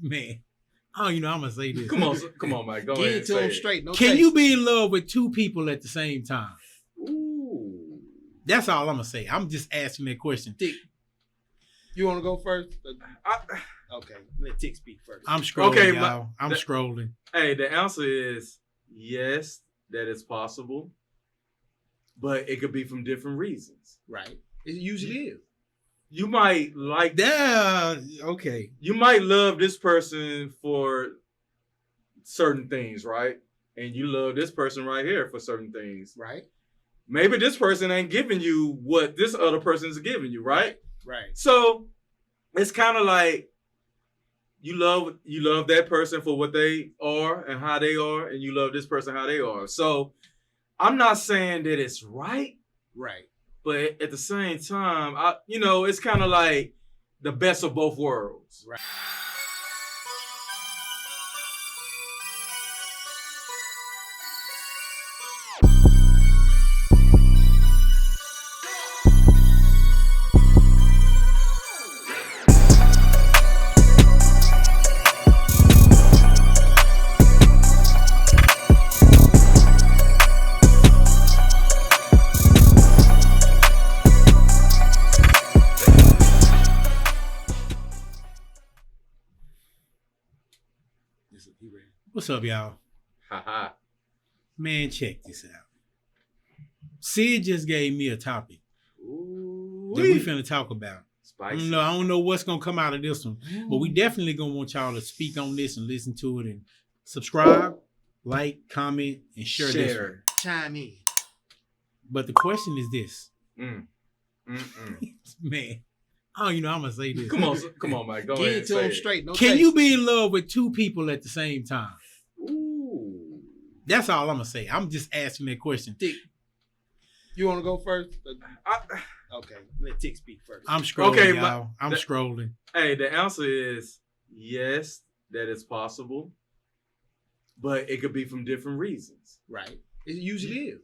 Man, I don't even know how I'm gonna say this. Come on, Mike. Go ahead. Get it to him straight. No Can chase. you be in love with two people at the same time? Ooh. That's all I'm gonna say. I'm just asking that question. Tick. You want to go first? Okay, let Tick speak first. I'm scrolling, Okay, y'all. I'm scrolling. Hey, the answer is yes, that is possible, but it could be from different reasons. Right. It usually is. You might like Okay. You might love this person for certain things, right? And you love this person right here for certain things. Right. Maybe this person ain't giving you what this other person is giving you, right? Right. So it's kind of like you love that person for what they are and how they are, and you love this person how they are. So I'm not saying that it's right. Right. But at the same time, it's kind of like the best of both worlds. Right. What's up, y'all? Haha. Man, check this out. Sid just gave me a topic that we finna talk about. Spicy. I don't know what's gonna come out of this one, but we definitely gonna want y'all to speak on this and listen to it and subscribe, like, comment, and share this one. Chime in. But the question is this. Man, I don't even know how I'm gonna say this. Come on, Mike. Go Get ahead. it to him straight. No Can chase. you be in love with two people at the same time? Ooh. That's all I'm gonna say. I'm just asking that question. Tick. You want to go first? Okay, let Tick speak first. I'm scrolling, Okay, y'all. I'm scrolling. Hey, the answer is yes, that is possible, but it could be from different reasons. Right. It usually is.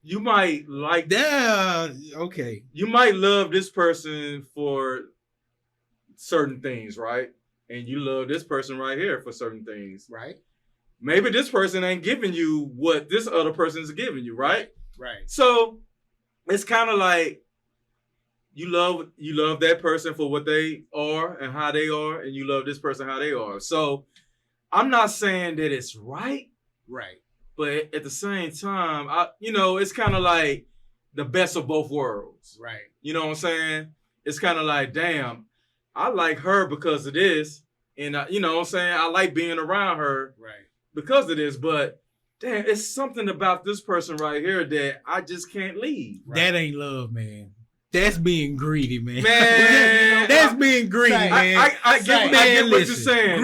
You might like Okay. You might love this person for certain things, right? And you love this person right here for certain things. Right. Maybe this person ain't giving you what this other person is giving you, right? Right. So it's kind of like you love that person for what they are and how they are, and you love this person how they are. So I'm not saying that it's right. Right. But at the same time, it's kind of like the best of both worlds. Right. You know what I'm saying? It's kind of like, damn, I like her because of this. And, you know what I'm saying? I like being around her because of this. But, damn, it's something about this person right here that I just can't leave. Right. That ain't love, man. That's being greedy, man. Man. That's being greedy, man. I get what you're saying.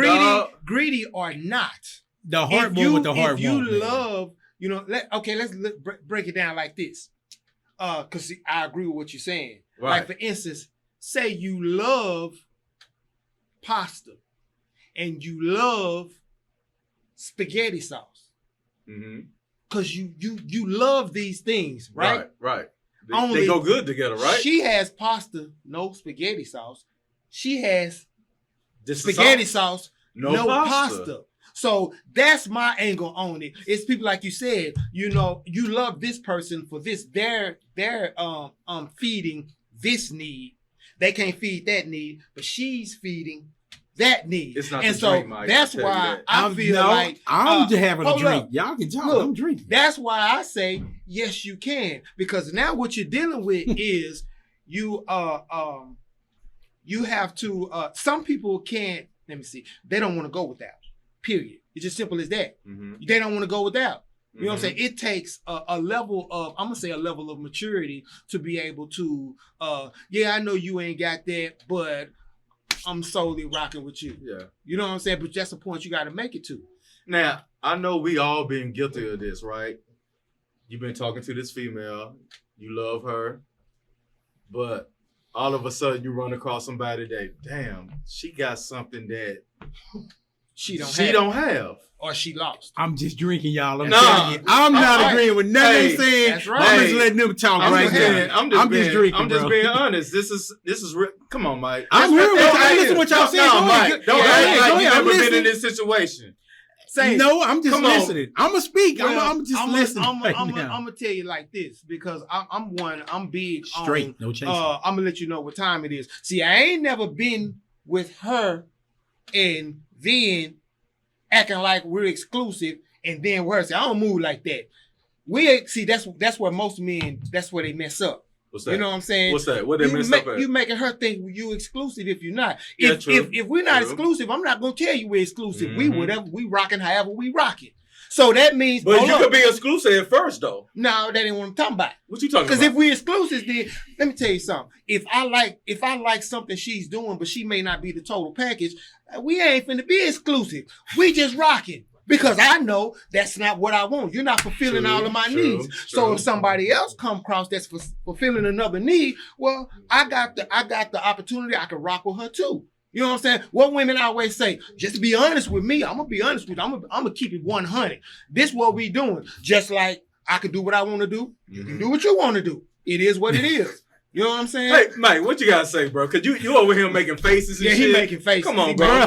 Greedy or not. The heart one with the heart one. If you love, let's break it down like this. Because I agree with what you're saying. Right. Like, for instance, say you love pasta and you love spaghetti sauce. Mm-hmm. Because you love these things, right? Right. They go good together, right? She has pasta, no spaghetti sauce. She has spaghetti sauce, no pasta. So that's my angle on it. It's people like you said, you love this person for this. They're feeding this need. They can't feed that need, but she's feeding that need. It's not and the so drink, Mike, that's why I feel like I'm just having a drink. Up. Y'all can talk. Look, I'm drinking. That's why I say yes, you can, because now what you're dealing with is you have to. Some people can't. Let me see. They don't want to go without. Period. It's just simple as that. Mm-hmm. They don't want to go without. You know what I'm saying? It takes a level of maturity to be able to, I know you ain't got that, but I'm solely rocking with you. Yeah. You know what I'm saying? But that's the point you got to make it to. Now, I know we all been guilty of this, right? You've been talking to this female, you love her, but all of a sudden you run across somebody that, damn, she got something that she don't have. Or she lost. I'm just drinking, y'all. I'm All not right. agreeing with nothing they saying. That's right. I'm just letting them talk right now. I'm just drinking. I'm just being honest. This is come on, Mike. I'm hearing I listen to what y'all saying. No, Mike. Don't act like you never been in this situation. No, I'm just listening. I'm gonna speak. Well, I'm just listening. I'm gonna tell you like this because I'm big straight. On, no chasing. I'm gonna let you know what time it is. See, I ain't never been with her and then acting like we're exclusive and then with her. See, I don't move like that. That's where most men. That's where they mess up. What's that? You know what I'm saying? What's that? What they mess up at? You making her think you exclusive if you're not. Yeah, If we're not exclusive, I'm not gonna tell you we're exclusive. We rocking however we rocking. So that means. But you could be exclusive at first though. No, that ain't what I'm talking about. What you talking about? Because if we exclusive, then let me tell you something. If I like something she's doing, but she may not be the total package, we ain't finna be exclusive. We just rocking. Because I know that's not what I want. You're not fulfilling all of my needs. So if somebody else come across that's fulfilling another need, well, I got the opportunity. I can rock with her too. You know what I'm saying? What women always say, just be honest with me. I'm gonna be honest with you. I'm gonna keep it 100. This what we doing. Just like I can do what I want to do. You can do what you want to do. It is what it is. You know what I'm saying? Hey, Mike, what you gotta say, bro? Cause you over here making faces and shit. Yeah, he making faces. Come on, bro.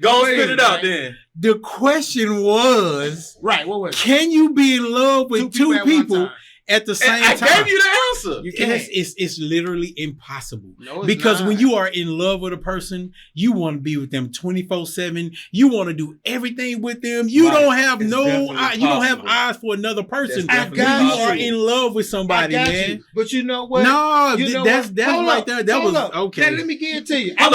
Go and spit it out then. The question was, right, what was it? Can you be in love with two people at the same time? I gave you the answer. You can't. It's literally impossible. No, it's because not. when you are in love with a person, you want to be with them 24/7. You want to do everything with them. You don't have you don't have eyes for another person. When you are in love with somebody, man. You. But you know what? No, that's right there. That was okay. Now, let me get it to you. I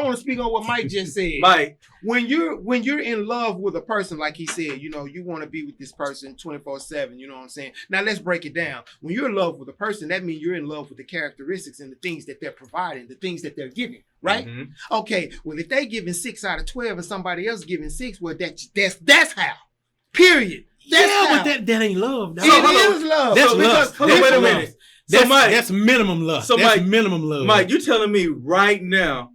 want to speak on what Mike just said. Mike, when you're in love with a person, like he said, you know, you want to be with this person 24/7. You know what I'm saying? Now let's break it down. When you're in love with a person, that means you're in love with the characteristics and the things that they're providing, the things that they're giving, right? Okay. Well, if they giving 6 out of 12 and somebody else giving 6, well, that's how. Period. But that ain't love. It is love. That's lust. Wait a minute. That's minimum love. So that's Mike, minimum love. Mike, you telling me right now,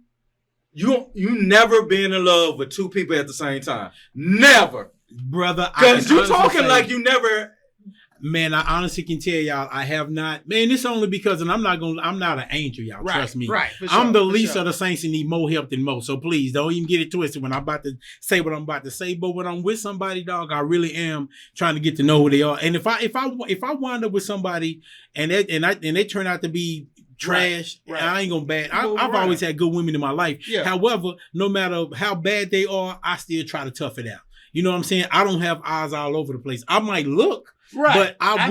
you never been in love with two people at the same time? Never, brother. Because you talking like you never. Man, I honestly can tell y'all I have not. Man, it's only because, and I'm not an angel, y'all. Right, trust me. Right. I'm the least of the saints and need more help than most. So please don't even get it twisted when I'm about to say what I'm about to say. But when I'm with somebody, dog, I really am trying to get to know who they are. And if I wind up with somebody and they turn out to be trash, right. I ain't gonna bad. I've always had good women in my life. Yeah. However, no matter how bad they are, I still try to tough it out. You know what I'm saying? I don't have eyes all over the place. I might look. Right. But I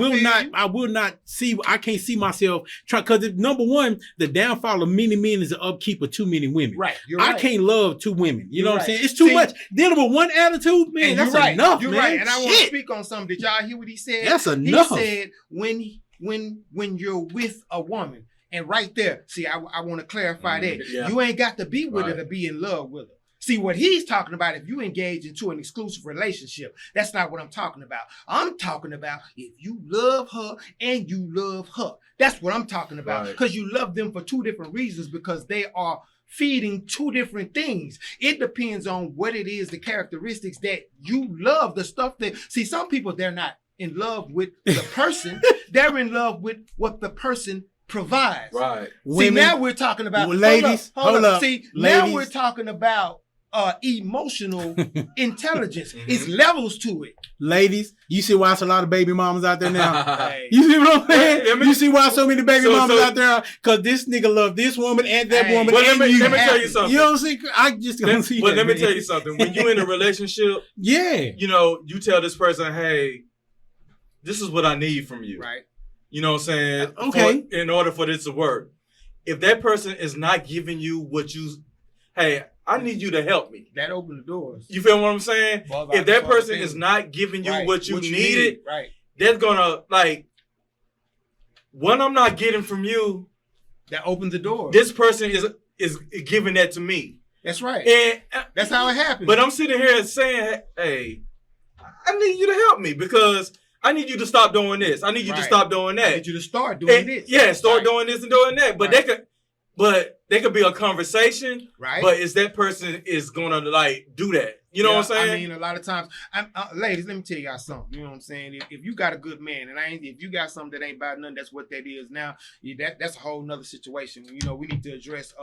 will not see, I can't see myself try, because number one, the downfall of many men is the upkeep of too many women. Right. I can't love 2 women. You know what I'm saying? It's too much. Dealing with one attitude, man, that's enough, You're man. right. And I want to speak on something. Did y'all hear what he said? That's enough. He said when you're with a woman, and right there, see, I want to clarify that. Yeah. You ain't got to be with her to be in love with her. See, what he's talking about, if you engage into an exclusive relationship, that's not what I'm talking about. I'm talking about if you love her and you love her. That's what I'm talking about. Because you love them for 2 different reasons, because they are feeding 2 different things. It depends on what it is, the characteristics that you love, the stuff that, see, some people, they're not in love with the person. They're in love with what the person provides. Right. See, Women, now we're talking about, ladies, hold up. See, ladies. Now we're talking about emotional intelligence. It's levels to it. Ladies, you see why it's a lot of baby mamas out there now? You see what I'm saying? You see why so many baby mamas out there? Because this nigga love this woman and that woman. Well, let me tell you something. You know what I'm saying? I just don't see that. But let me tell you something. When you in a relationship, you know, you tell this person, hey, this is what I need from you. Right. You know what I'm saying? Okay. In order for this to work. If that person is not giving you what you, hey, I need you to help me. That opened the doors. You feel what I'm saying? If that person is not giving you what you needed, that's gonna, like, what I'm not getting from you, that opened the door. This person is giving that to me. That's right. And that's how it happens. But I'm sitting here saying, hey, I need you to help me because I need you to stop doing this. I need you to stop doing that. I need you to start doing this. Yeah, start doing this and doing that. But they could, but they could be a conversation, right? But is that person is gonna like do that? You know what I'm saying? I mean, a lot of times, ladies, let me tell y'all something. You know what I'm saying? If you got a good man, and if you got something that ain't about nothing, that's what that is now. That's a whole nother situation. You know, we need to address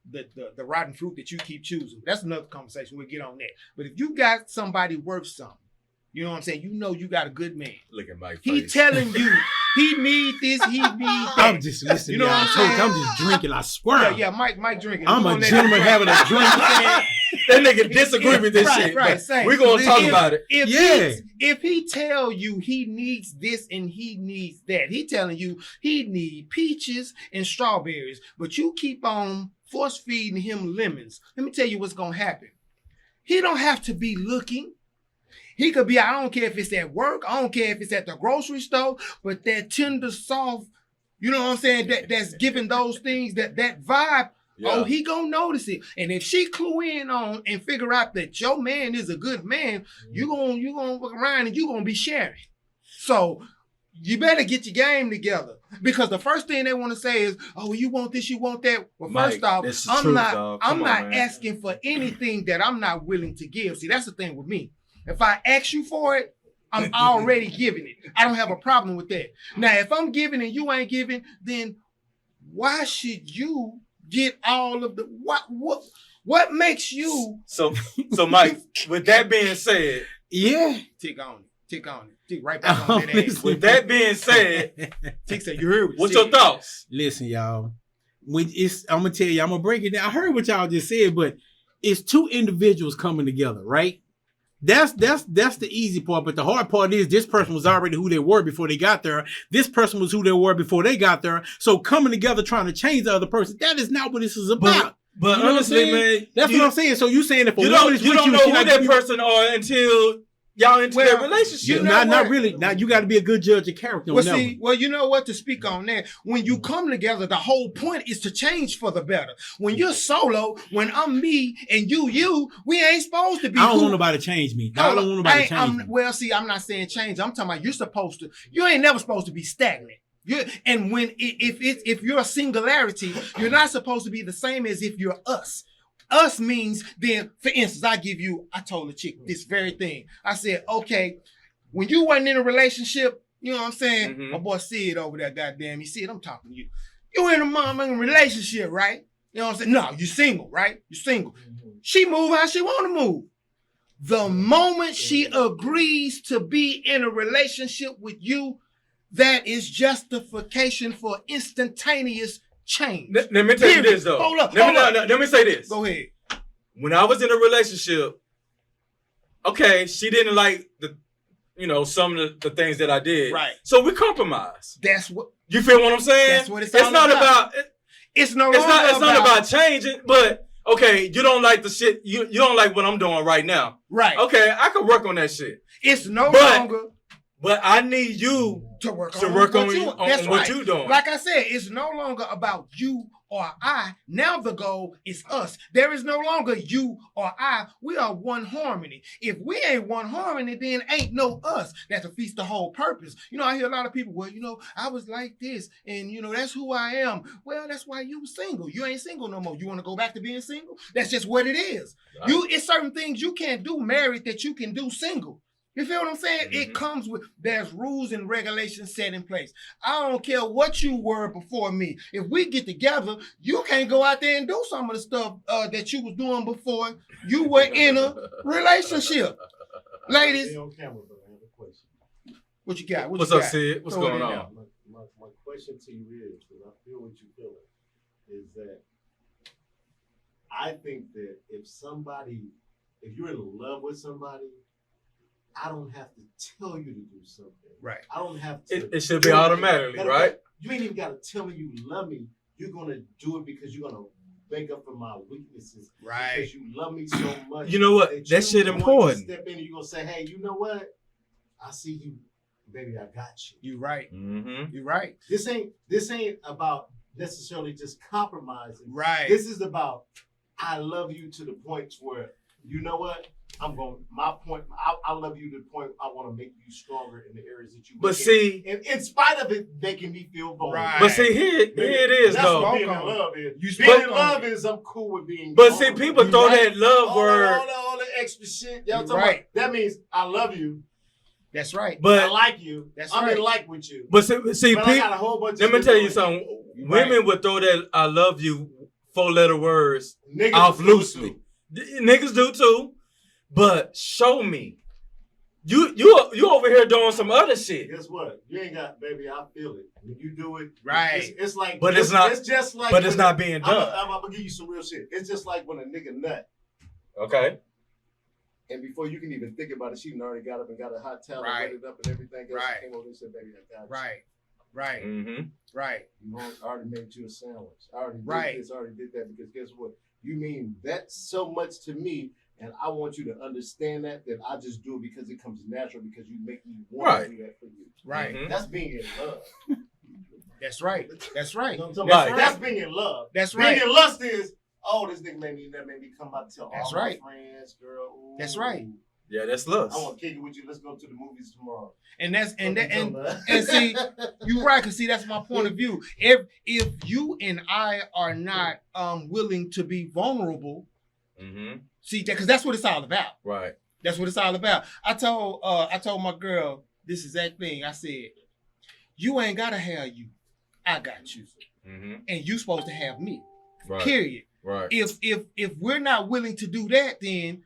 the rotten fruit that you keep choosing. That's another conversation. We'll get on that. But if you got somebody worth something, you know what I'm saying? You know you got a good man. Look at Mike. He telling you he need this, he need that. I'm just listening. You know what I'm saying? I'm just drinking. I swear. Yeah, Mike drinking. I'm a gentleman having a drink. That nigga disagree with this shit. Right. We're gonna talk about it. If he tell you he needs this and he needs that, he telling you he need peaches and strawberries, but you keep on force feeding him lemons. Let me tell you what's gonna happen. He don't have to be looking. He could be, I don't care if it's at work, I don't care if it's at the grocery store, but that tender, soft, you know what I'm saying, that's giving those things, that vibe, he gonna notice it. And if she clue in on and figure out that your man is a good man, you gonna look around and you gonna be sharing. So you better get your game together. Because the first thing they want to say is, oh, you want this, you want that. Well, Mike, first off, I'm not man. asking for anything that I'm not willing to give. See, that's the thing with me. If I ask you for it, I'm already giving it. I don't have a problem with that. Now, if I'm giving and you ain't giving, then why should you get all of the what makes you? So Mike, with that being said, tick on it, tick right back on that ass. With that being said, Tick said, you heard what's your thoughts? Listen, y'all. I'm gonna tell you, I'm gonna break it down. I heard what y'all just said, but it's two individuals coming together, right? That's the easy part, but the hard part is this person was already who they were before they got there. This person was who they were before they got there. So coming together trying to change the other person, that is not what this is about. But you know honestly, man, that's what I'm saying. So you saying if a woman is you with don't you, know who that person are until y'all into their relationship. Not really. Now you got to be a good judge of character. Well, you know what? To speak on that, when you come together, the whole point is to change for the better. When you're solo, when I'm me and you, we ain't supposed to be. I don't want nobody to change me. I don't want nobody to change me. Well, see, I'm not saying change. I'm talking about you're supposed to. You ain't never supposed to be stagnant. And when if you're a singularity, you're not supposed to be the same as if you're us. Us means then, for instance, I told the chick this very thing. I said, okay, when you wasn't in a relationship, you know what I'm saying? Mm-hmm. My boy Sid over there, goddamn, he said, I'm talking to you. You in a relationship, right? You know what I'm saying? No, you single, right? You single. Mm-hmm. She move how she want to move. The moment she agrees to be in a relationship with you, that is justification for instantaneous change. Let me tell you this though. Hold up. Let me say this. Go ahead. When I was in a relationship, okay, she didn't like some of the things that I did. Right. So we compromised. That's what you feel what I'm saying? That's what it's all about. It's not about changing, but okay, you don't like the shit. You don't like what I'm doing right now. Right. Okay, I could work on that shit. It's no longer. But I need you to work on what you're doing. Like I said, it's no longer about you or I. Now the goal is us. There is no longer you or I. We are one harmony. If we ain't one harmony, then ain't no us. That defeats the whole purpose. You know, I hear a lot of people, well, I was like this, and that's who I am. Well, that's why you single. You ain't single no more. You want to go back to being single? That's just what it is. Right. It's certain things you can't do married that you can do single. You feel what I'm saying? Mm-hmm. It comes with, there's rules and regulations set in place. I don't care what you were before me. If we get together, you can't go out there and do some of the stuff that you was doing before you were in a relationship. Ladies. On camera, but I have a question. What you got? What's up, Sid? What's going on? My question to you is, because I feel what you're feeling, is that I think that if you're in love with somebody, I don't have to tell you to do something. Right. I don't have to. It should be automatically, right? You ain't even got to tell me you love me. You're going to do it because you're going to make up for my weaknesses. Right. Because you love me so much. You know what? That shit important. Step in and you're going to say, hey, you know what? I see you. Baby, I got you. You're right. Mm-hmm. You're right. This ain't about necessarily just compromising. Right. This is about I love you to the point where, you know what? my point, I love you to the point I want to make you stronger in the areas that you But see, in spite of it making me feel vulnerable. Right. But see, here it is, that's though. What being in love is. Being in love is I'm cool with being But see, people throw that love word. All the extra shit. Y'all talking about, that means I love you. That's right. But I like you. I'm right. in like with you. But see, I got a whole bunch let me tell you something. Women would throw that I love you 4-letter words off loosely. Niggas do too. But show me. You over here doing some other shit. Guess what? You ain't got, baby, I feel it. When you do it, right. It's like, but it's not. It's just like, but it's not being done. I'm gonna give you some real shit. It's just like when a nigga nut. Okay. And before you can even think about it, she already got up and got a hot towel and wet it up and everything else. Right. Came over and said, baby, I got you. Right. Right. Mm-hmm. Right. You know, I already made you a sandwich. I already did this, I already did that, because guess what? You mean that so much to me, and I want you to understand that I just do it because it comes natural, because you make me want to do that for you. Right. Mm-hmm. That's being in love. That's right. That's right. That's being in love. That's right. Being in lust is, oh, this nigga made me come out and tell all my friends, girl. Ooh. That's right. Yeah, that's lust. I want to kick it with you. Let's go to the movies tomorrow. And see, you're right. Cause see, that's my point of view. If you and I are not willing to be vulnerable, see that, cause that's what it's all about. Right. That's what it's all about. I told my girl this exact thing. I said, you ain't gotta have you. I got you. And you supposed to have me. Right. Period. Right. If we're not willing to do that, then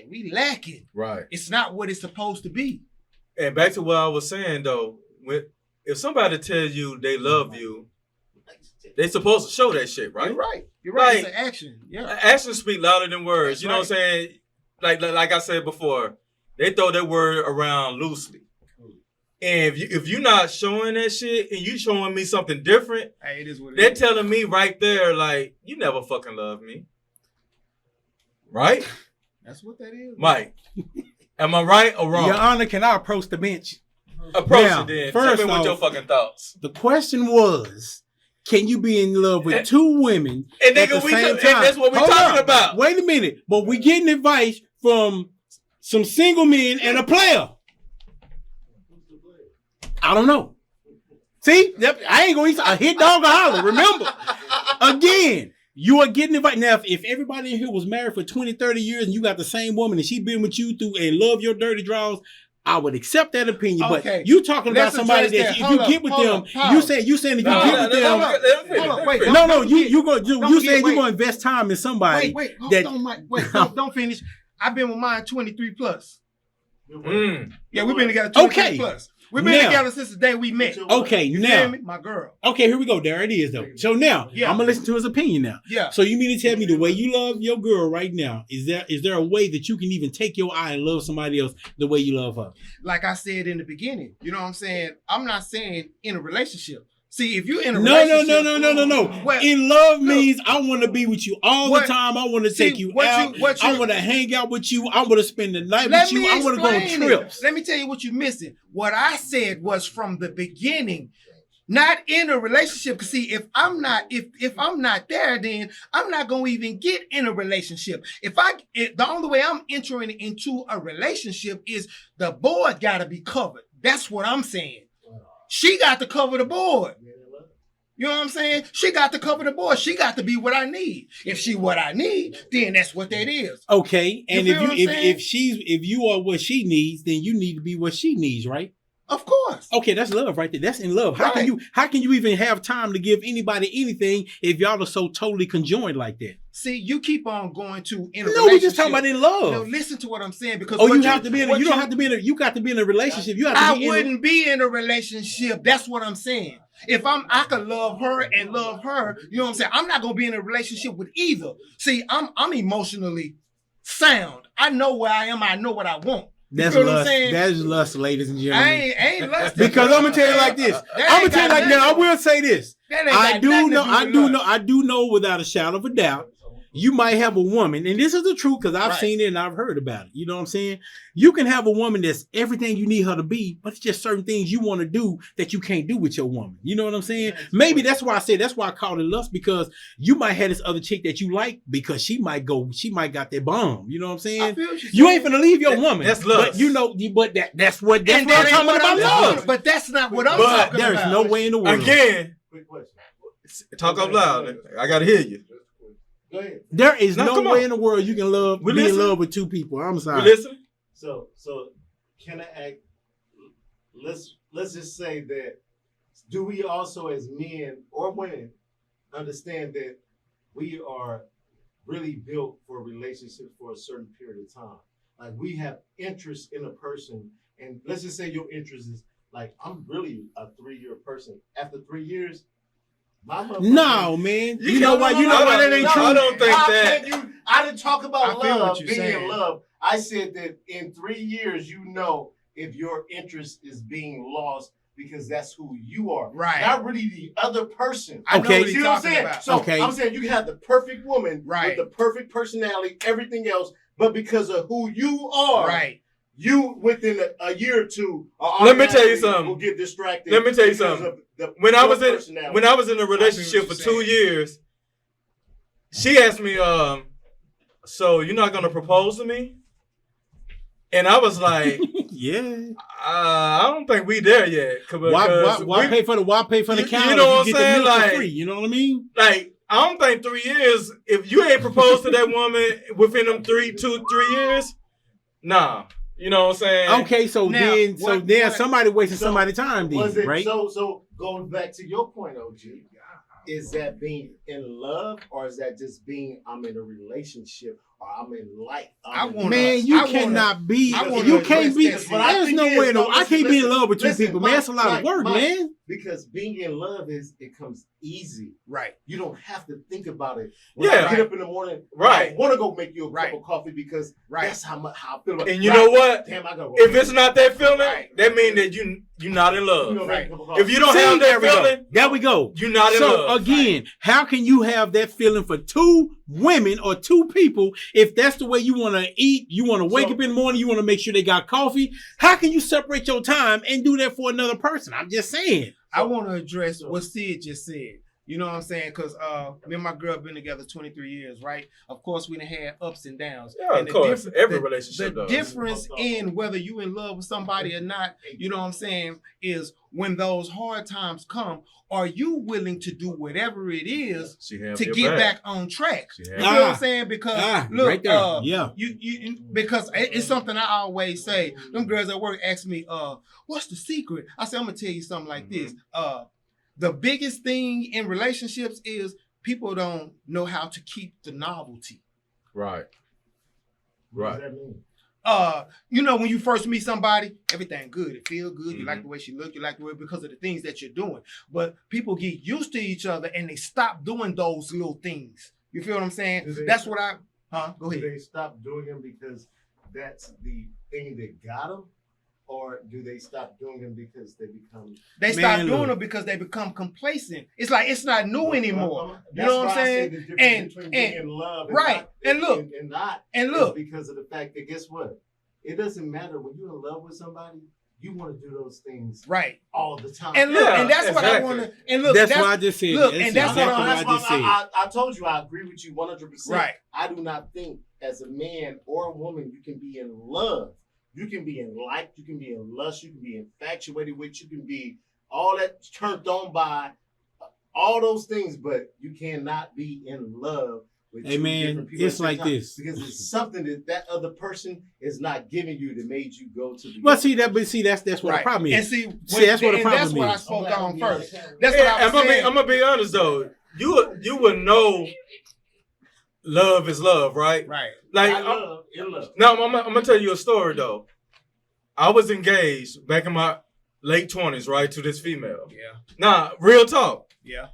we lacking. Right. It's not what it's supposed to be. And back to what I was saying though, if somebody tells you they love you, they supposed to show that shit, right? You're right. You're right. It's an action. Yeah. Actions speak louder than words. That's you know what I'm saying? Like I said before, they throw that word around loosely. And if you're not showing that shit and you showing me something different, hey, it is what it they're is. telling me right there, like, you never fucking loved me. Right? That's what that is. Mike, am I right or wrong? Your Honor, can I approach the bench? Approach now, it then. First Tell me what your fucking thoughts. The question was, can you be in love with two women and at the same time? And that's what we're talking about. Wait a minute. But we're getting advice from some single men and a player. I don't know. See? I ain't going to hit dog or holler. Remember, again, you are getting advice. Now, if everybody in here was married for 20, 30 years and you got the same woman and she been with you through and love your dirty draws, I would accept that opinion. Okay. But you talking about somebody that if you get with them, you saying if you get with them. No, you saying you're going to invest time in somebody. Wait, don't finish. I've been with mine 23 plus. Yeah, we've been together 23 plus. We've been together since the day we met. Okay, now. My girl. Okay, here we go. There it is, though. So now, I'm going to listen to his opinion now. Yeah. So you mean to tell me the way you love your girl right now, is there a way that you can even take your eye and love somebody else the way you love her? Like I said in the beginning, you know what I'm saying? I'm not saying in a relationship. See, if you're in a relationship... No. Well, in love means I want to be with you all the time. I want to take you out. I want to hang out with you. I want to spend the night with you. I want to go on trips. Let me tell you what you're missing. What I said was from the beginning, not in a relationship. Because see, if I'm not there, then I'm not going to even get in a relationship. The only way I'm entering into a relationship is the board got to be covered. That's what I'm saying. She got to cover the board. You know what I'm saying? She got to cover the board. She got to be what I need. If she what I need, then that's what that is. Okay. And if you are what she needs, then you need to be what she needs, right? Of course. Okay, that's love right there. That's in love. How can you even have time to give anybody anything if y'all are so totally conjoined like that? See, you keep on going to in a relationship. No, we just talking about in love. No, listen to what I'm saying because you got to be in a relationship. I wouldn't be in a relationship. That's what I'm saying. If I could love her and love her, you know what I'm saying? I'm not gonna be in a relationship with either. See, I'm emotionally sound. I know where I am. I know what I want. That's lust. That's lust, ladies and gentlemen. I ain't lust. Because I'm gonna tell you like this. I'm gonna tell you like now. I will say this. I do know without a shadow of a doubt you might have a woman, and this is the truth because I've seen it and I've heard about it. You know what I'm saying? You can have a woman that's everything you need her to be, but it's just certain things you want to do that you can't do with your woman. You know what I'm saying? Maybe that's why I called it lust, because you might have this other chick that you like because she might got that bomb. You know what I'm saying? You ain't finna leave your woman. That's lust. But that's what I'm talking about love. But that's not what I'm talking about. There is no way in the world. Again, quick question. Talk up loud. I gotta hear you. Go ahead. There is no way in the world you can be in love with two people. I'm sorry. Listen. So can I act? Let's just say that. Do we also, as men or women, understand that we are really built for relationships for a certain period of time? Like, we have interest in a person, and let's just say your interest is like, I'm really a 3-year person. After 3 years. No, man. You know why that ain't true? I don't think that. I didn't talk about love, being in love. I said that in 3 years, you know if your interest is being lost because that's who you are. Right. Not really the other person. I know what he's talking about. So I'm saying you can have the perfect woman with the perfect personality, everything else, but because of who you are. Right. You, within a year or two, let me tell you something. Will get distracted. Let me tell you something. When I was in a relationship for 2 years, she asked me, "So you're not gonna propose to me?" And I was like, "Yeah, I don't think we there yet." Why pay for the counter? You know what I'm saying? Like, free, you know what I mean? Like, I don't think 3 years. If you ain't proposed to that woman within them 3 years, nah. You know what I'm saying? Okay, so then somebody wasting somebody's time then, right? So going back to your point, OG, is that being in love, or is that just being I'm in a relationship, or I'm in life? You can't be. There's no way. I can't be in love with two people, man. That's a lot of work, man. Because being in love it comes easy. Right. You don't have to think about it. When I get up in the morning, I want to go make you a cup of coffee because that's how I feel about it. And you know what? Damn, I gotta if it's not that feeling, that means that you're not in love. If you don't have that feeling, there we go. You're not in love. So again, how can you have that feeling for two women or two people if that's the way you want to eat? You want to wake up in the morning, you want to make sure they got coffee. How can you separate your time and do that for another person? I'm just saying. I want to address what Sid just said. You know what I'm saying? Because me and my girl been together 23 years, right? Of course, we done had ups and downs. Yeah, and of course. Every relationship does. The difference in whether you in love with somebody or not, you know what I'm saying, is when those hard times come, are you willing to do whatever it is to get back on track? You know what I'm saying? Because look, right there. You because it's something I always say. Them girls at work ask me, what's the secret? I say, I'm gonna tell you something like this. The biggest thing in relationships is people don't know how to keep the novelty. Right. What does that mean? You know, when you first meet somebody, everything good. It feel good. You like the way she look. You like the way because of the things that you're doing. But people get used to each other and they stop doing those little things. You feel what I'm saying? That's what go ahead. Do they stop doing them because that's the thing that got them? Or do they stop doing them because they become... They stop doing them because they become complacent. It's like, it's not new anymore. You know what I'm saying? And being in love and look. Because of the fact that, guess what? It doesn't matter. When you're in love with somebody, you want to do those things all the time. And look, and that's what I want to... And look, that's what I just said. Look, and that's what I just said. I told you, I agree with you 100%. Right. I do not think as a man or a woman, you can be in love. You can be in like, you can be in lust, you can be infatuated with, you can be all that turned on by all those things, but you cannot be in love with two different people. It's like this. Because it's something that other person is not giving you that made you go to the... Well, that's what the problem is. And that's what the problem is. That's what I spoke on first. That's what I was saying. I'm going to be honest, though. You would know love is love, right? Right. Like, love. Now, I'm going to tell you a story, though. I was engaged back in my late 20s, right, to this female. Yeah. Nah, real talk. Yeah.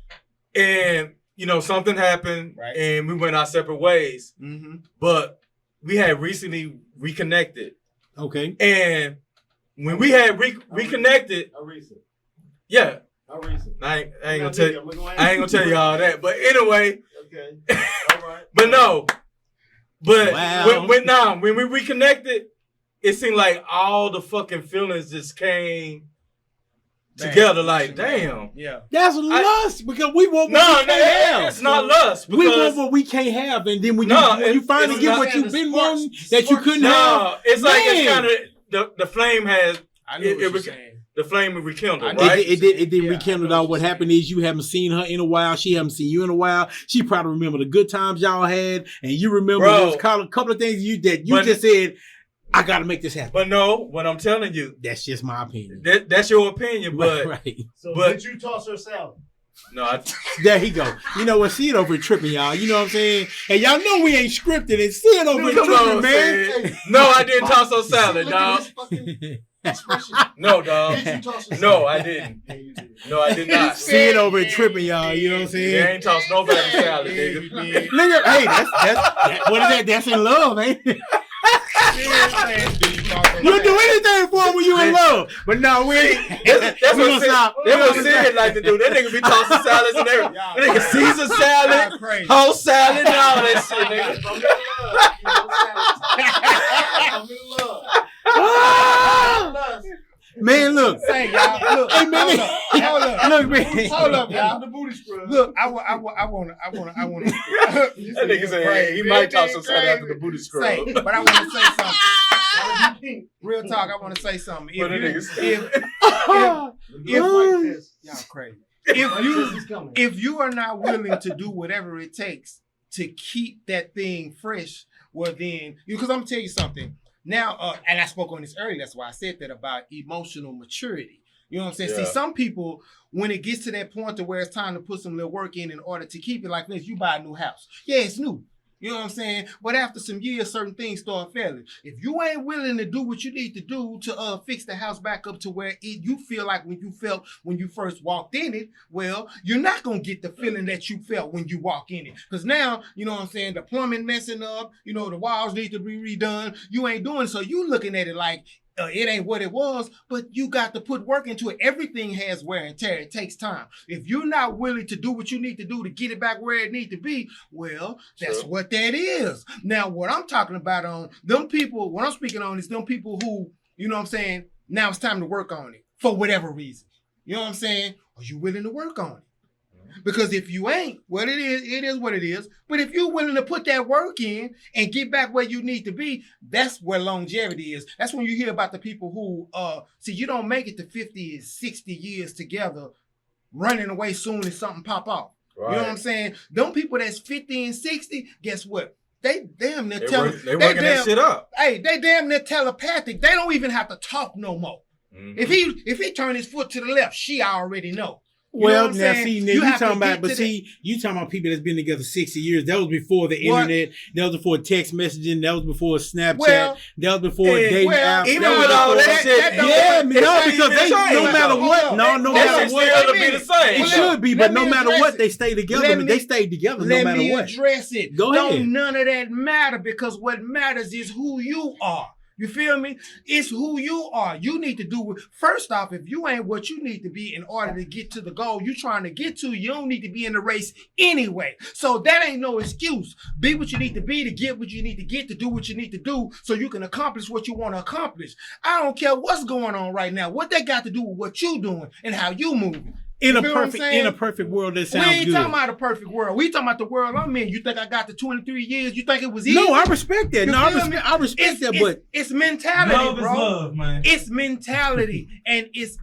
And, something happened, and we went our separate ways. Mm-hmm. But we had recently reconnected. Okay. And when we had reconnected... recent. Yeah. I ain't gonna tell you. I ain't gonna tell you all that. But anyway. Okay. All right. But no. But when we reconnected, it seemed like all the fucking feelings just came together. Like, damn. Yeah. That's lust because we want what we can't have. It's not lust. We want what we can't have, and then when you finally get what you've been wanting that you couldn't have. It's like it's kind of the flame has. I know what you're saying. The flame rekindled, right? It did rekindle. All what happened is you haven't seen her in a while. She haven't seen you in a while. She probably remember the good times y'all had, and you remember there's a couple of things you just said. I got to make this happen. But no, what I'm telling you, that's just my opinion. That's your opinion, but right. So did you toss her salad? No, there he go. You know what? See it over tripping, y'all. You know what I'm saying? And y'all know we ain't scripted. And see it over tripping, man. No, I didn't toss her salad, dog. No, dog. No, I didn't. No, I did not. See it over tripping, y'all. You know what I'm saying? You ain't tossed nobody salad, nigga. Nigga, hey, that's what is that? That's in love, ain't it? You'll do anything for him when you in love. But no, we ain't. That's what Sid like to do. That nigga be tossing salads and everything. That nigga Caesar salad, whole salad, and all that shit, nigga. I'm in love. Man, look. Say, y'all. Look, hey, man. Hold up. Look, man. Hold up, y'all. The booty scrub. Look, I want to. That nigga say he might toss some salad after the booty scrub. But I want to say something. Real talk, I want to say something. Y'all crazy. If you are not willing to do whatever it takes to keep that thing fresh, well then, because I'm gonna tell you something. Now, and I spoke on this earlier, that's why I said that about emotional maturity. You know what I'm saying? Yeah. See, some people, when it gets to that point to where it's time to put some little work in order to keep it like this, you buy a new house. Yeah, it's new. You know what I'm saying? But after some years, certain things start failing. If you ain't willing to do what you need to do to fix the house back up to where you feel like when you felt when you first walked in it, well, you're not going to get the feeling that you felt when you walk in it. Because now, you know what I'm saying, the plumbing messing up, you know, the walls need to be redone. You ain't doing so. You looking at it like, it ain't what it was, but you got to put work into it. Everything has wear and tear. It takes time. If you're not willing to do what you need to do to get it back where it needs to be, well, that's what that is. Now, what I'm talking about on them people, what I'm speaking on is them people who, you know what I'm saying, now it's time to work on it for whatever reason. You know what I'm saying? Are you willing to work on it? Because if you ain't, well, it is what it is. But if you're willing to put that work in and get back where you need to be, that's where longevity is. That's when you hear about the people who, see, you don't make it to 50 and 60 years together running away soon as something pop off. Right. You know what I'm saying? Them people that's 50 and 60, guess what? They damn near working that shit up. Hey, they damn near telepathic. They don't even have to talk no more. Mm-hmm. If he turn his foot to the left, she already know. Well, now see, you talking about, but see, you talking about people that's been together 60 years. That was before the internet. That was before text messaging. That was before Snapchat. That was before dating apps. Even with all that shit, because they no matter what, no matter what, it'll be the same. It should be, but no matter what, they stay together. They stay together no matter what. Let me address it. Go ahead. None of that matter because what matters is who you are. You feel me? It's who you are. You need to do it. First off, if you ain't what you need to be in order to get to the goal you're trying to get to, you don't need to be in the race anyway. So that ain't no excuse. Be what you need to be to get what you need to get to do what you need to do so you can accomplish what you want to accomplish. I don't care what's going on right now. What they got to do with what you doing and how you moving. In a perfect world, that sounds good. We ain't talking about a perfect world. We talking about the world I'm in. You think I got the 23 years? You think it was easy? No, I respect that. I respect that. But it's mentality, love bro. Is love, man. It's mentality and it's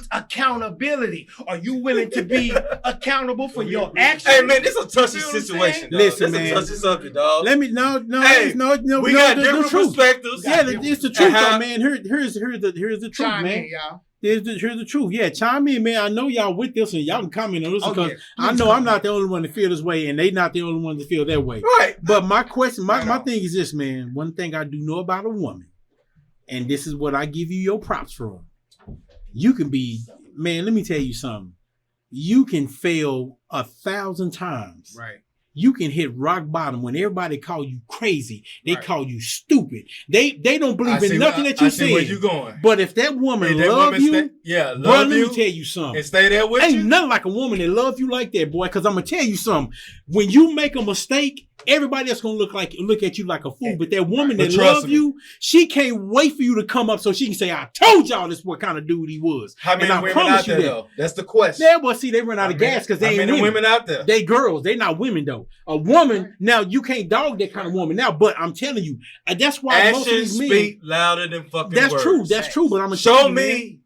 accountability. Are you willing to be accountable for your actions? Hey man, it's a touchy situation. Listen, man. It's a touchy subject, dog. Let me no. We got different perspectives. Yeah, it's the truth, though, man. Here's the truth, man. In, y'all. Here's the truth. Yeah, chime in, man. I know y'all with this and y'all can comment on this because I know I'm not the only one to feel this way and they not the only one to feel that way. Right. But my question, my thing is this, man. One thing I do know about a woman, and this is what I give you your props for. You can be, man, let me tell you something. You can fail 1,000 times. Right. you can hit rock bottom when everybody call you crazy. They call you stupid. They don't believe in nothing that you say. Where you going? But if that woman love you, let me tell you something. And stay there with you. Ain't nothing like a woman that love you like that, boy. Because I'm gonna tell you something. When you make a mistake, everybody else gonna look at you like a fool. But that woman that love you, she can't wait for you to come up so she can say, "I told y'all this what kind of dude he was." How many women out there though? That's the question. Yeah, well, see, they run out of gas because they ain't women out there. They girls. They not women though. A woman now you can't dog that kind of woman now. But I'm telling you, that's why actions most of these men speak louder than fucking that's words. True. That's true. But I'm gonna show me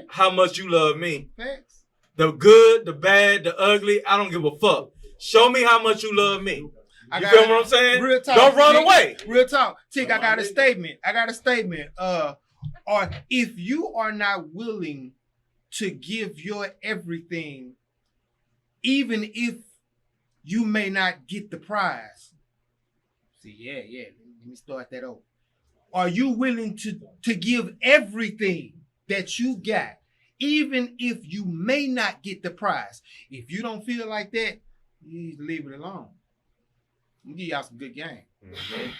how much you love me. Facts. The good, the bad, the ugly. I don't give a fuck. Show me how much you love me. You feel what I'm saying? Real talk. Don't run away. Real talk. Tick, I got a statement. Or if you are not willing to give your everything, even if you may not get the prize. See, yeah. Let me start that over. Are you willing to give everything that you got, even if you may not get the prize? If you don't feel like that, you need to leave it alone. I'm give y'all some good game. Mm-hmm.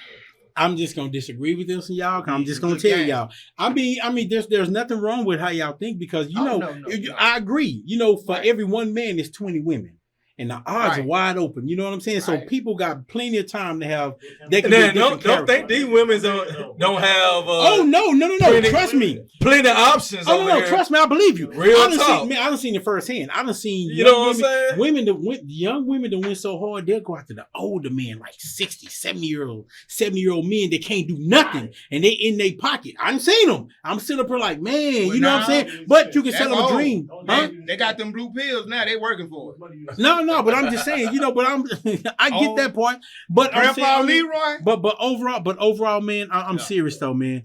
I'm just gonna disagree with this, y'all. Cause I'm just gonna tell y'all. I mean, there's nothing wrong with how y'all think because I agree. For every one man, there's 20 women. And the odds are wide open. You know what I'm saying? So people got plenty of time to have. They can don't think these women don't have. No. Trust me. Plenty of options. No. Trust me. I believe you. Real talk. I done seen it firsthand. I done seen. You know what I'm saying? Young women that went so hard, they'll go after the older men, like 60, 70-year-old men that can't do nothing, and they in their pocket. I done seen them. I'm sitting up here like, man, you know what I'm saying? But you can sell them a dream. They got them blue pills now. They working for it. No, but I'm just saying, but I get that part. But Grandpa Leroy. But overall, man, I'm serious though, man.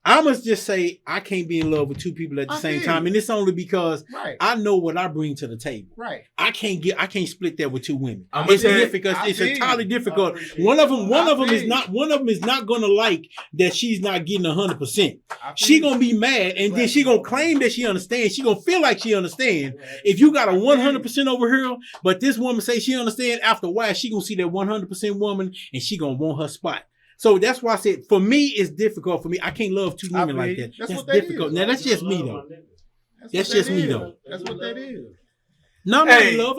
I must just say I can't be in love with two people at the same time, and it's only because I know what I bring to the table. Right. I can't split that with two women. It's difficult. It's entirely difficult. One of them is not going to like that she's not getting 100%. She gonna be mad, and then she gonna claim that she understands. She gonna feel like she understands. If you got a 100% over here, but this woman say she understands, after a while she gonna see that 100% woman, and she gonna want her spot. So that's why I said, for me, it's difficult for me. I can't love two women like that. That's difficult. Now, that's just me, though. That's just me, though. That's what that is. No, I'm not in love.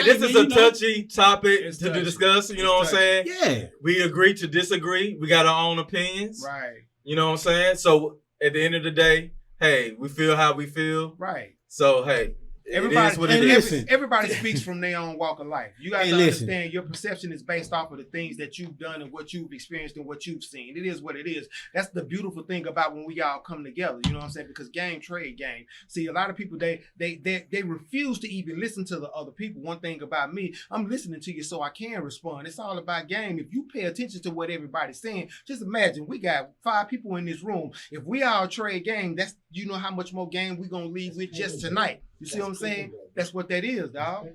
This is a touchy topic to discuss. You know what I'm saying? Yeah. We agree to disagree. We got our own opinions. Right. You know what I'm saying? So, at the end of the day, hey, we feel how we feel. Right. So, hey. Everybody speaks from their own walk of life. You got to understand your perception is based off of the things that you've done and what you've experienced and what you've seen. It is what it is. That's the beautiful thing about when we all come together. You know what I'm saying? Because game, trade game. See, a lot of people, they refuse to even listen to the other people. One thing about me, I'm listening to you so I can respond. It's all about game. If you pay attention to what everybody's saying, just imagine we got 5 people in this room. If we all trade game, that's how much more game we going to leave with just tonight. You see what I'm saying? That's what that is, dog.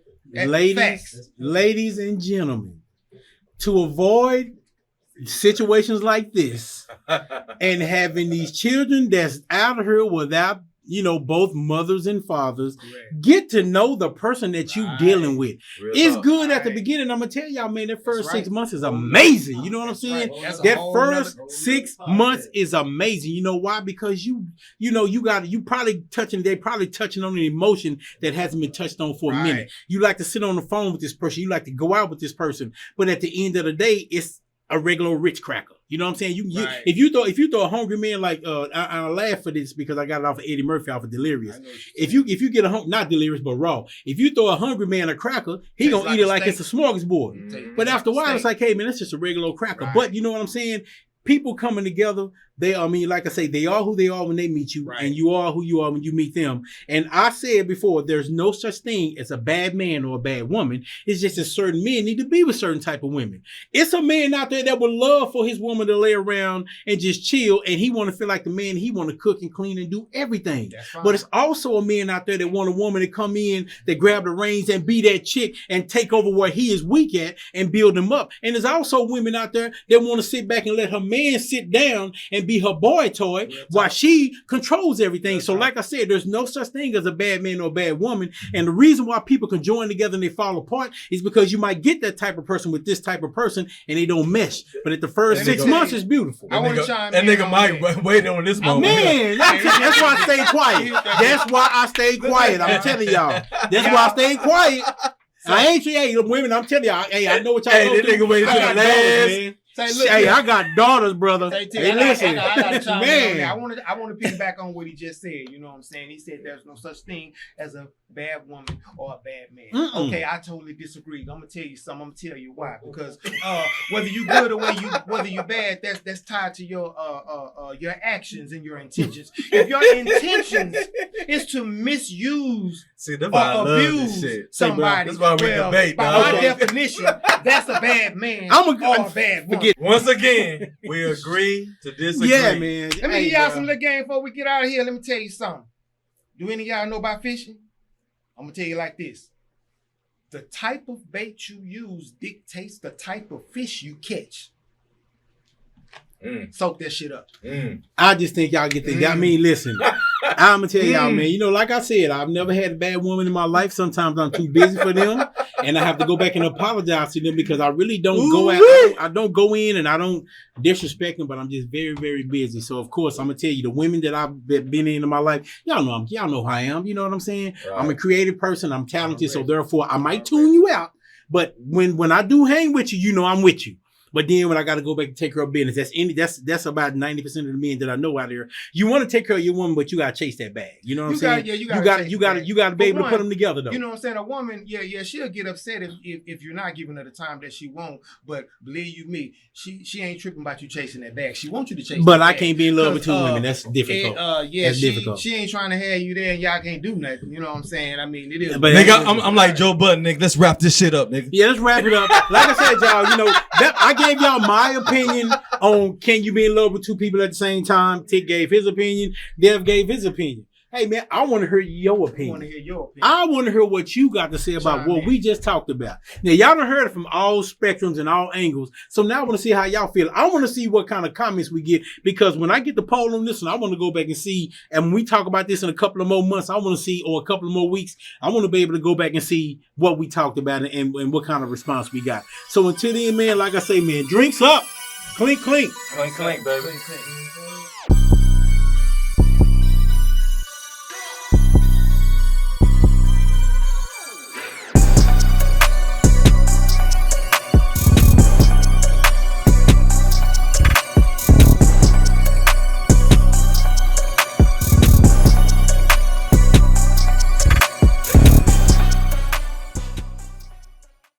Ladies and gentlemen, to avoid situations like this and having these children that's out of here without, both mothers and fathers, get to know the person that you're dealing with. It's good at the beginning. I'm going to tell y'all, man, that first 6 months is amazing. You know what I'm saying? That first 6 months is amazing. You know why? Because they probably touching on an emotion that hasn't been touched on for a minute. You like to sit on the phone with this person. You like to go out with this person. But at the end of the day, it's a regular rich cracker. You know what I'm saying? If you throw a hungry man like I laugh for this because I got it off of Eddie Murphy off of Delirious. If you get not Delirious but Raw. If you throw a hungry man a cracker, he gonna eat it like it's a smorgasbord. Mm-hmm. But after a while, it's like, hey man, that's just a regular old cracker. Right. But you know what I'm saying? People coming together, like I say, they are who they are when they meet you, and you are who you are when you meet them. And I said before, there's no such thing as a bad man or a bad woman. It's just that certain men need to be with certain type of women. It's a man out there that would love for his woman to lay around and just chill, and he want to feel like the man. He want to cook and clean and do everything. But it's also a man out there that want a woman to come in, that grab the reins and be that chick and take over where he is weak at and build him up. And there's also women out there that want to sit back and let her man sit down and be her boy toy while she controls everything. So like I said, there's no such thing as a bad man or a bad woman. And the reason why people can join together and they fall apart is because you might get that type of person with this type of person and they don't mesh. But at the first 6 months, it's beautiful. I want to chime in. That nigga Mike waiting on this moment. Man, that's why I stay quiet. That's why I stay quiet. I'm telling y'all. That's why I stay quiet. I ain't women. I'm telling y'all. Hey, I know what y'all. Hey, that nigga waiting to the last. Hey, I got daughters, brother. Hey, listen, man. I want to piggyback on what he just said. You know what I'm saying? He said there's no such thing as a bad woman or a bad man. Okay, I totally disagree. I'm gonna tell you something. I'm gonna tell you why. Because whether you good or whether you bad, that's tied to your actions and your intentions. If your intentions is to misuse or abuse somebody, by my definition, that's a bad man or a bad woman. Once again, we agree to disagree. Yeah, man. Let me give y'all some little game before we get out of here. Let me tell you something. Do any of y'all know about fishing? I'm going to tell you like this. The type of bait you use dictates the type of fish you catch. Soak that shit up. I just think y'all get the. I mean, listen, I'm gonna tell y'all, man. You know, like I said, I've never had a bad woman in my life. Sometimes I'm too busy for them, and I have to go back and apologize to them because I really don't go out. I don't go in and I don't disrespect them, but I'm just very, very busy. So of course, I'm gonna tell you, the women that I've been in my life, y'all know who I am. You know what I'm saying? Right. I'm a creative person. I'm talented, so therefore I might tune you out. But when I do hang with you, you know I'm with you. But then when I got to go back and take care of business, that's about 90% of the men that I know out there. You want to take care of your woman, but you got to chase that bag. You know what I'm saying? You got to be able to put them together though. You know what I'm saying? A woman, she'll get upset if you're not giving her the time that she wants. But believe you me, she ain't tripping about you chasing that bag. She wants you to chase. But I can't be in love with two women. That's difficult. That's difficult. She ain't trying to have you there, and y'all can't do nothing. You know what I'm saying? I mean, it is. But nigga, I'm like Joe Budden, nigga. Let's wrap this shit up, nigga. Yeah, let's wrap it up. Like I said, y'all, you know, I gave y'all my opinion on can you be in love with two people at the same time. Tick gave his opinion. Dev gave his opinion. Hey, man, I want to hear your opinion. I want to hear what you got to say about what we just talked about. Now, y'all done heard it from all spectrums and all angles. So now I want to see how y'all feel. I want to see what kind of comments we get because when I get the poll on this one, I want to go back and see. And when we talk about this in a couple of more months, I want to see, or a couple of more weeks, I want to be able to go back and see what we talked about and what kind of response we got. So until then, man, like I say, man, drinks up. Clink, clink. Clink, clink, baby. Clink, clink.